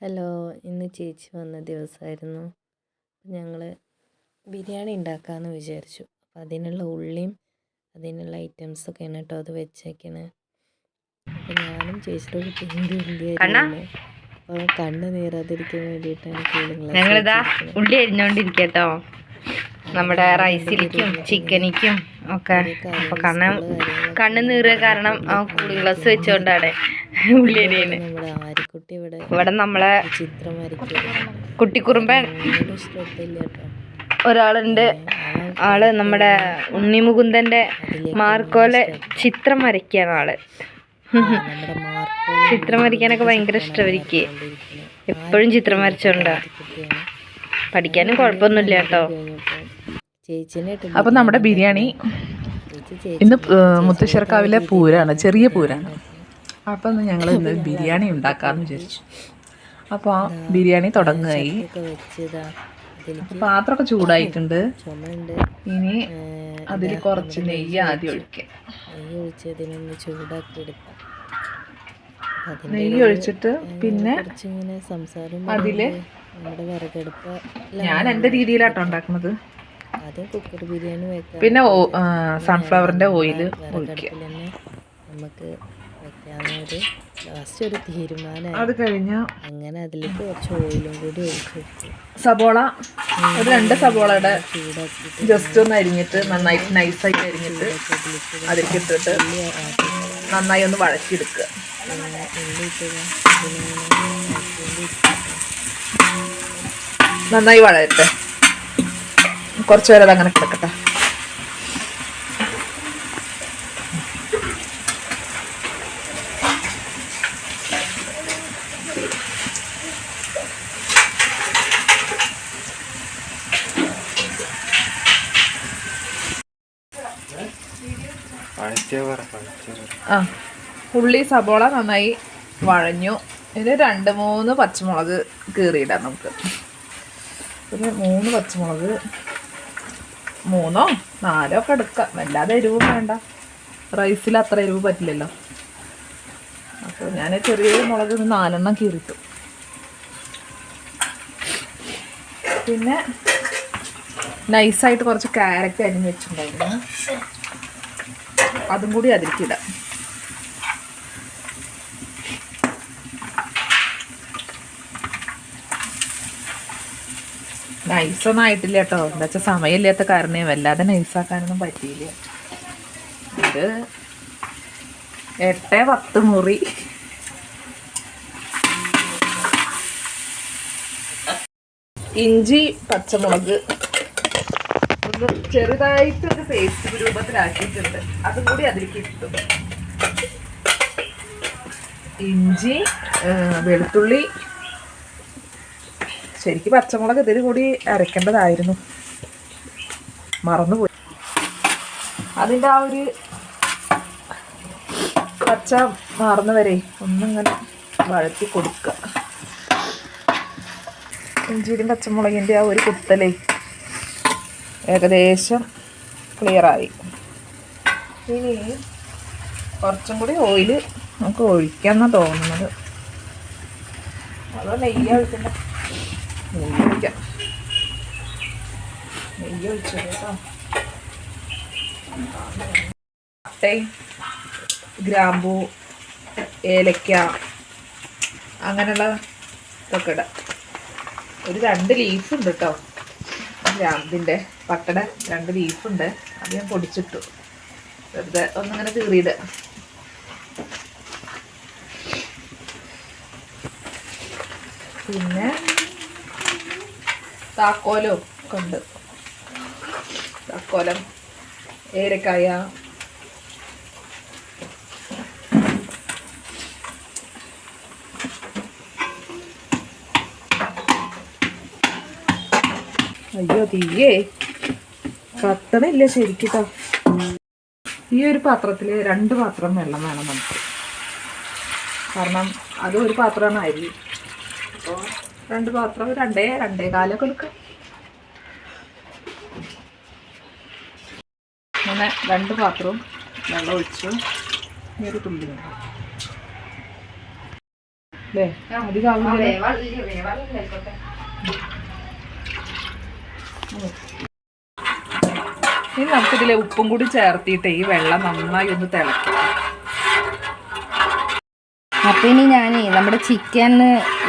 Hello, ഇന്ന് ചേച്ചി വന്ന ദിവസമായിരുന്നു. ഞങ്ങൾ ബിരിയാണി ഉണ്ടാക്കാമെന്ന് വിചാരിച്ചു. അപ്പം അതിനുള്ള ഉള്ളിയും അതിനുള്ള ഐറ്റംസൊക്കെയാണ് കേട്ടോ അത് വെച്ചേക്കണേ. അപ്പം ഞാനും ചേച്ചിയുടെ കുട്ടി എന്ത് ഉള്ളി അരിയാണ്. അപ്പോൾ കണ്ണ് നീറാതിരിക്കാൻ വേണ്ടിയിട്ടാണ് കൂളിംഗ് ഗ്ലാസ്. ഞങ്ങളിതാ ഉള്ളി അരിഞ്ഞോണ്ടിരിക്കട്ടോ, നമ്മുടെ റൈസിലേക്കും ചിക്കനിക്കും ഒക്കെ. അപ്പൊ കണ്ണ് നീറിയ കാരണം കൂളിംഗ് ഗ്ലാസ് വെച്ചോണ്ടാണ് ഉള്ളി അരിയുന്നത്. നമ്മുടെ ആര്യക്കുട്ടി ഇവിടെ നമ്മളെ ചിത്രം വരയ്ക്കും. കുട്ടിക്കുറുമ്പൻ ശ്രദ്ധയില്ല കേട്ടോ. ഒരാളുണ്ട്. ആള് നമ്മുടെ ഉണ്ണിമുകുന്ദന്റെ മാർക്കോലെ ചിത്രം വരയ്ക്കാണ് ആള്. ചിത്രം വരയ്ക്കാനൊക്കെ ഭയങ്കര ഇഷ്ടമായിരിക്കും. എപ്പോഴും ചിത്രം വരച്ചോണ്ടാ. പഠിക്കാനും കുഴപ്പമൊന്നുമില്ല കേട്ടോ. അപ്പം നമ്മുടെ ബിരിയാണി ഇന്ന് മുത്തശ്ശേർക്കാവിലെ പൂരാണ്, ചെറിയ പൂരാണ്. അപ്പം ഞങ്ങൾ ഇന്ന് ബിരിയാണി ഉണ്ടാക്കാമെന്ന് വിചാരിച്ചു. അപ്പോൾ ആ ബിരിയാണി തുടങ്ങുകയായി. പാത്രമൊക്കെ ചൂടായിട്ടുണ്ട്. ഇനി അതിൽ കുറച്ച് നെയ്യ് ആദ്യം ഒഴിക്കുക. നെയ്യ് ഒഴിച്ചിട്ട് പിന്നെ അതിൽ ഞാൻ എൻ്റെ രീതിയിലാട്ടോ ഉണ്ടാക്കുന്നത്. കുക്കർ ബിരിയാണി വെക്കാം. പിന്നെ സൺഫ്ലവറിൻ്റെ ഓയിൽ ഒഴിക്കുക. നമുക്ക് വെക്കാവുന്നൊരു ലാസ്റ്റ് ഒരു തീരുമാനം. അത് കഴിഞ്ഞാൽ അങ്ങനെ അതിലേക്ക് കുറച്ച് ഓയിലും കൂടി ഒഴിച്ചു വെക്കും. സബോള ഒരു 2 സബോളയുടെ ജസ്റ്റ് ഒന്ന് അരിഞ്ഞിട്ട് നന്നായിട്ട് നൈസായിട്ട് അരിഞ്ഞിട്ട് അതിലേക്ക് ഇട്ടിട്ട് നന്നായി ഒന്ന് വഴറ്റിയെടുക്കുക. നന്നായി വഴയട്ടെ, കുറച്ച് പേര് അതങ്ങനെ കിടക്കട്ടെ. ഉള്ളി സബോള നന്നായി വഴഞ്ഞു. ഇതിൽ 2-3 പച്ചമുളക് കീറിയിടാം. നമുക്ക് ഒരു 3 പച്ചമുളക്, 3-4 ഒക്കെ എടുക്കാം. വല്ലാതെ എരിവും വേണ്ട, റൈസിൽ അത്ര എരിവ് പറ്റില്ലല്ലോ. അപ്പോൾ ഞാൻ ചെറിയ മുളക് 4 കീറിട്ടു. പിന്നെ നൈസായിട്ട് കുറച്ച് ക്യാരറ്റ് അരിഞ്ഞ് വെച്ചിട്ടുണ്ടായിരുന്നു, അതും കൂടി അതിലേക്കിടാം. നൈസൊന്നും ആയിട്ടില്ല കേട്ടോ. എന്താ വെച്ചാൽ സമയമില്ലാത്ത കാരണേ വല്ലാതെ നൈസാക്കാനൊന്നും പറ്റിയില്ല. ഇത് 8-10 മുറി. ഇഞ്ചി പച്ചമുളക് ഒന്ന് ചെറുതായിട്ടൊരു പേസ്റ്റ് രൂപത്തിലാക്കിയിട്ടുണ്ട്, അതും കൂടി അതിലേക്ക് ഇട്ടു. ഇഞ്ചി, വെളുത്തുള്ളി, ശരിക്കും പച്ചമുളക് ഇതിൽ കൂടി അരയ്ക്കേണ്ടതായിരുന്നു, മറന്നുപോയി. അതിൻ്റെ ആ ഒരു പച്ച മാറുന്ന വരെ ഒന്നിങ്ങനെ വഴറ്റി കൊടുക്കുക. ഇഞ്ചിയും പച്ചമുളകിൻ്റെ ആ ഒരു കുത്തലേ ഏകദേശം ക്ലിയറായി. ഇനി കുറച്ചും കൂടി ഓയിൽ നമുക്ക് ഒഴിക്കാമെന്നാണ് തോന്നുന്നത്. അതോ നെയ്യ് ഒഴിക്കണ്ട? നെയ്യ് ഒഴിക്കാം. നെയ്യ് ഒഴിച്ചു കേട്ടോ. പട്ടയും ഗ്രാമ്പൂ, ഏലക്ക, അങ്ങനെയുള്ള ഇതൊക്കെ ഇടാം. ഒരു 2 ലീഫുണ്ട് കേട്ടോ, ഗ്രാമ്പിൻ്റെ പട്ടയുടെ 2 ലീഫുണ്ട്. അത് ഞാൻ പൊടിച്ചിട്ടു. വെറുതെ ഒന്നിങ്ങനെ കീറിയിടുക. പിന്നെ താക്കോലും ഒക്കെ ഉണ്ട്. താക്കോലം, ഏലക്കായ, അയ്യോ തീയേ കത്തണില്ല ശരിക്കട്ടോ. ഈ ഒരു പാത്രത്തിൽ 2 പാത്രം വെള്ളം വേണം നമുക്ക്, കാരണം അത് ഒരു പാത്രമാണ് അരി. അപ്പോൾ 2 പാത്രം, 2-2.25 എടുക്കാം. അങ്ങനെ 2 പാത്രവും വെള്ളം ഒഴിച്ചു. ഈ ഒരു തുള്ളി അല്ലേ അധികം ഇനി നമുക്കിതിലെ ഉപ്പും കൂടി ചേർത്തിട്ട് ഈ വെള്ളം നന്നായി ഒന്ന് തിളക്കും. അപ്പം ഇനി ഞാൻ നമ്മുടെ ചിക്കൻ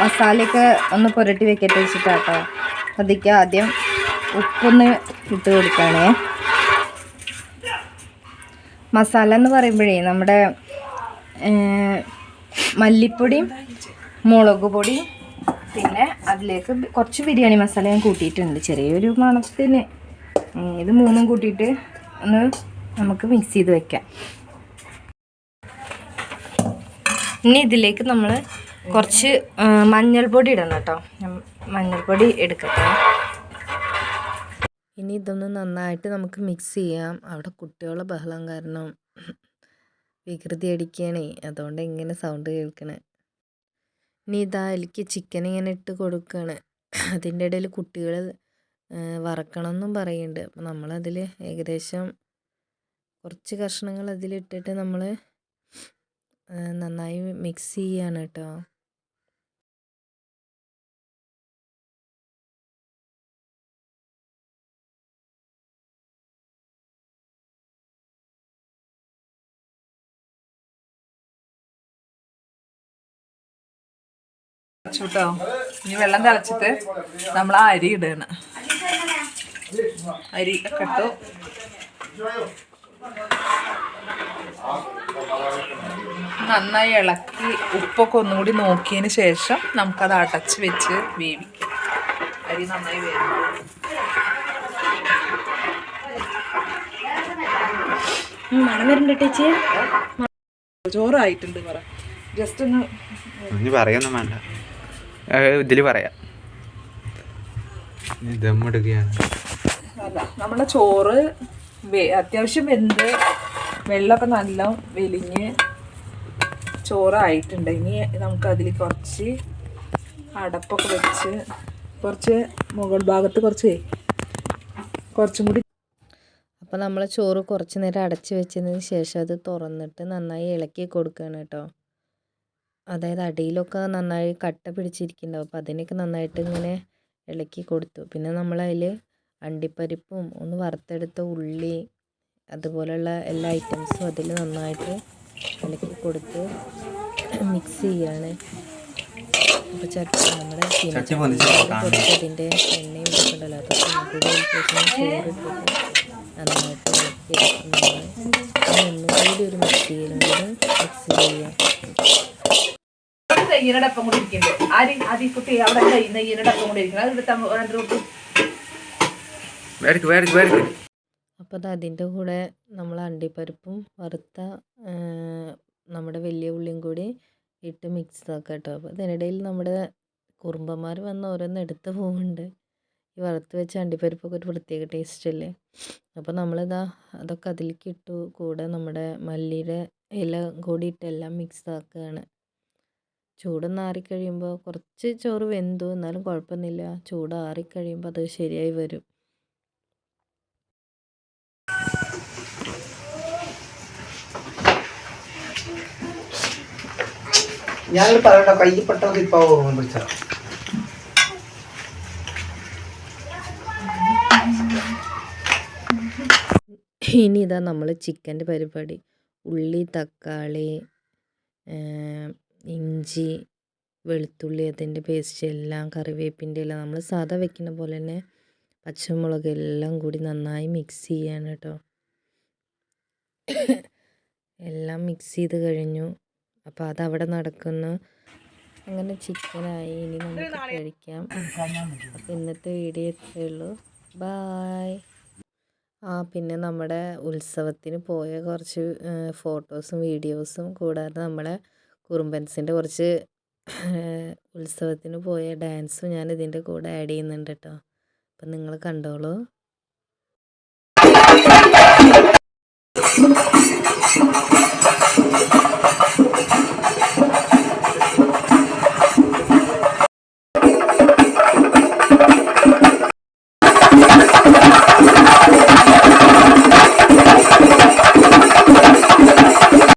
മസാലയൊക്കെ ഒന്ന് പുരട്ടി വെക്കട്ടെ വെച്ചിട്ടാട്ടോ. അതിക്ക് ആദ്യം ഉപ്പൊന്ന് ഇട്ട് കൊടുക്കുകയാണേ. മസാല എന്ന് പറയുമ്പോഴേ നമ്മുടെ മല്ലിപ്പൊടിയും മുളക് പൊടിയും പിന്നെ അതിലേക്ക് കുറച്ച് ബിരിയാണി മസാല ഞാൻ കൂട്ടിയിട്ടുണ്ട് ചെറിയൊരു മണത്തിന്. ഇത് മൂന്നും കൂട്ടിയിട്ട് ഒന്ന് നമുക്ക് മിക്സ് ചെയ്ത് വെക്കാം. ഇനി ഇതിലേക്ക് നമ്മൾ കുറച്ച് മഞ്ഞൾപ്പൊടി ഇടണം കേട്ടോ. മഞ്ഞൾപ്പൊടി എടുക്കട്ടെ. ഇനി ഇതൊന്ന് നന്നായിട്ട് നമുക്ക് മിക്സ് ചെയ്യാം. അവിടെ കുട്ടികളുടെ ബഹളം കാരണം വികൃതി അടിക്കുകയാണേ, അതുകൊണ്ട് ഇങ്ങനെ സൗണ്ട് കേൾക്കണേ. ഇനി ഇതാ അതിലേക്ക് ചിക്കൻ ഇങ്ങനെ ഇട്ട് കൊടുക്കുകയാണ്. അതിൻ്റെ ഇടയിൽ കുട്ടികൾ വറക്കണം എന്നും പറയുന്നുണ്ട്. അപ്പം നമ്മളതിൽ ഏകദേശം കുറച്ച് കഷ്ണങ്ങൾ അതിലിട്ടിട്ട് നമ്മൾ നന്നായി മിക്സ് ചെയ്യാണ് കേട്ടോ. കേട്ടോ. ഇനി വെള്ളം തിളച്ചിട്ട് നമ്മൾ ആ അരി ഇടണം. അരി ഒക്കെ ഇട്ടു. നന്നായി ഇളക്കി ഉപ്പൊക്കെ ഒന്നുകൂടി നോക്കിയതിന് ശേഷം നമുക്കത് അടച്ച് വെച്ച് വേവിക്കാം. അരി നന്നായി വേവിക്കും. മണം വരുന്നുണ്ട് ചേച്ചി. ചോറായിട്ടുണ്ട്. പറ ജസ്റ്റ് ഒന്ന് ഇനി പറയൊന്നും വേണ്ട, ഇതിൽ പറയാം. ദമ്മിടുകയാണ്. അല്ല, നമ്മുടെ ചോറ് അത്യാവശ്യം വെന്ത് വെള്ളമൊക്കെ നല്ല വെലിഞ്ഞ് ചോറായിട്ടുണ്ട്. ഇനി നമുക്ക് അതിൽ കുറച്ച് അടപ്പൊക്കെ വെച്ച് കുറച്ച് മുകൾ ഭാഗത്ത് കുറച്ചും കൂടി. അപ്പോൾ നമ്മൾ ചോറ് കുറച്ച് നേരം അടച്ച് വെച്ചതിന് ശേഷം അത് തുറന്നിട്ട് നന്നായി ഇളക്കി കൊടുക്കുകയാണ് കേട്ടോ. അതായത് അടിയിലൊക്കെ നന്നായി കട്ട പിടിച്ചിരിക്കുന്നുണ്ടാവും. അപ്പോൾ അതിനൊക്കെ നന്നായിട്ട് ഇങ്ങനെ ഇളക്കി കൊടുത്തു. പിന്നെ നമ്മളതിൽ അണ്ടിപ്പരിപ്പും ഒന്ന് വറുത്തെടുത്ത ഉള്ളി അതുപോലെയുള്ള എല്ലാ ഐറ്റംസും അതിൽ നന്നായിട്ട് ഇളക്കി കൊടുത്ത് മിക്സ് ചെയ്യാണ്. അപ്പോൾ നമ്മുടെ കുറച്ച് അതിൻ്റെ എണ്ണയും ഒക്കെ ഉണ്ടല്ലോ, അതൊക്കെ കൂടി ചോറിട്ടിട്ട് നന്നായിട്ട് ഇളക്കി എടുക്കുന്നതാണ്. ഒന്നുകൂടി ഒരു മിക്സ് ചെയ്യലും കൂടെ മിക്സ് ചെയ്യാം. നെയ്യിനോട് അപ്പം കൂടി ഇരിക്കുന്നുണ്ട്. ആദ്യം കുട്ടി അവിടെ നെയ്യിനോട് അപ്പം കൂടി ഇരിക്കുന്നത്. അത് എടുത്ത് അപ്പോൾ അത് അതിൻ്റെ കൂടെ നമ്മൾ അണ്ടിപ്പരിപ്പും വറുത്ത നമ്മുടെ വലിയ ഉള്ളിയും കൂടി ഇട്ട് മിക്സ് ആക്കാം കേട്ടോ. അപ്പോൾ അതിനിടയിൽ നമ്മുടെ കുറുമ്പന്മാർ വന്ന് ഓരോന്ന് എടുത്ത് പോകുന്നുണ്ട്. ഈ വറുത്ത് വെച്ച അണ്ടിപ്പരിപ്പൊക്കെ ഒരു പ്രത്യേക ടേസ്റ്റ് അല്ലേ. അപ്പോൾ നമ്മളിതാ അതൊക്കെ അതിലേക്ക് ഇട്ടു. കൂടെ നമ്മുടെ മല്ലിയുടെ ഇല കൂടി ഇട്ടെല്ലാം മിക്സ് ആക്കുകയാണ്. ചൂടൊന്ന് ആറിക്കഴിയുമ്പോൾ കുറച്ച് ചോറ് വെന്തു, എന്നാലും കുഴപ്പമൊന്നുമില്ല. ചൂട് ആറിക്കഴിയുമ്പോൾ അത് ശരിയായി വരും. ഞാൻ പറയണ്ട, കൈ പെട്ടെന്ന് ഇപ്പാവോ വിളിച്ച. ഇനി ഇതാ നമ്മൾ ചിക്കൻ്റെ പരിപാടി. ഉള്ളി, തക്കാളി, ഇഞ്ചി, വെളുത്തുള്ളി, അതിൻ്റെ പേസ്റ്റ് എല്ലാം, കറിവേപ്പിൻ്റെ എല്ലാം നമ്മൾ സാധാ വെക്കുന്ന പോലെ തന്നെ പച്ചമുളക് എല്ലാം കൂടി നന്നായി മിക്സ് ചെയ്യാണ് കേട്ടോ. എല്ലാം മിക്സ് ചെയ്ത് കഴിഞ്ഞു. അപ്പോൾ അതവിടെ നടക്കുന്നു. അങ്ങനെ ചിക്കനായി. ഇനി നമുക്ക് കഴിക്കാം. അപ്പോൾ ഇന്നത്തെ വീഡിയോ ഇത്രയേ ഉള്ളൂ. ബായ്. പിന്നെ നമ്മുടെ ഉത്സവത്തിന് പോയ കുറച്ച് ഫോട്ടോസും വീഡിയോസും കൂടാതെ നമ്മളെ കുറുമ്പൻസിൻ്റെ കുറച്ച് ഉത്സവത്തിന് പോയ ഡാൻസും ഞാൻ ഇതിൻ്റെ കൂടെ ആഡ് ചെയ്യുന്നുണ്ട് കേട്ടോ. അപ്പം നിങ്ങൾ കണ്ടോളൂ.